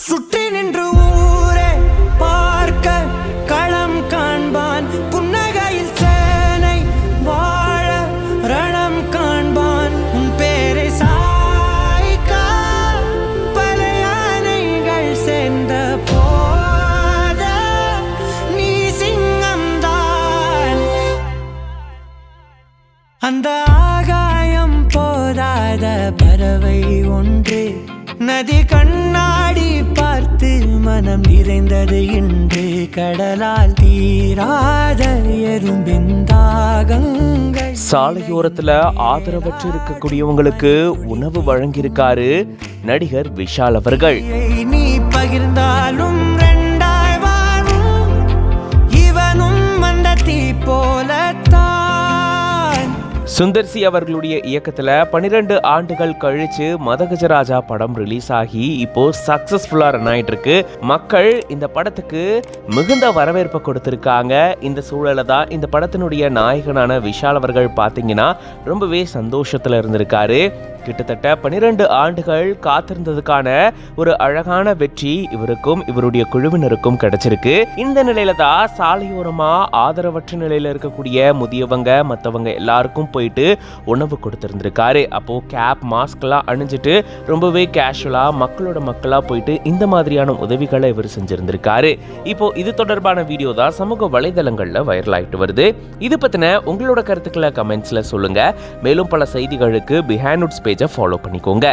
சுற்றி நின்று ஊரே பார்க்க களம் காண்பான், புன்னகையில் சேனை வாழ ரணம் காண்பான். உன் பேரை சாய்க்க பல யானைகள் சேர்ந்த போத நீ சிங்கம்தான். அந்த ஆகாயம் போதாத பறவை ஒன்று நதி கண்ணாடி பார்த்து மனம் நிறைந்தது இன்று. கடலால் தீராத எறும்பின் தாகங்கள். சாலையோரத்துல ஆதரவற்று இருக்கக்கூடியவங்களுக்கு உணவு வழங்கியிருக்காரு நடிகர் விஷால் அவர்கள். நீ பகிர்ந்தாலும் ரெண்டாய் வாழும் இவனும் அந்த தீ போலத்தான். சுந்தர் சி அவர்களுடைய இயக்கத்துல 12 ஆண்டுகள் கழிச்சு மதகஜராஜா படம் ரிலீஸ் ஆகி இப்போ சக்சஸ்ஃபுல்லா ரன் ஆயிட்டு இருக்கு. மக்கள் இந்த படத்துக்கு மிகுந்த வரவேற்பை கொடுத்திருக்காங்க. இந்த சூழல தான் இந்த படத்தினுடைய நாயகனான விஷால் அவர்கள் பாத்தீங்கன்னா ரொம்பவே சந்தோஷத்துல இருந்திருக்காரு. கிட்டத்தட்ட 12 ஆண்டுகள் காத்திருந்ததுக்கான ஒரு அழகான வெற்றி இவருக்கும் இவருடைய குழுவினருக்கும் கிடைச்சிருக்கு. இந்த நிலையில தான் சாலையோரமா ஆதரவற்ற நிலையில இருக்கக்கூடிய முதியவங்க மற்றவங்க எல்லாருக்கும் போயிட்டு உணவு கொடுத்திருந்திருக்காரு. அப்போ கேப் மாஸ்க் எல்லாம் அணிஞ்சிட்டு ரொம்பவே கேஷுவலா மக்களா போயிட்டு இந்த மாதிரியான உதவிகளை இவர் செஞ்சிருந்திருக்காரு. இப்போ இது தொடர்பான வீடியோ தான் சமூக வலைதளங்கள்ல வைரல் ஆயிட்டு வருது. இது பத்தின உங்களோட கருத்துக்களை கமெண்ட்ஸ்ல சொல்லுங்க. மேலும் பல செய்திகளுக்கு பிஹைண்ட் பேஜை ஃபாலோ பண்ணிக்கோங்க.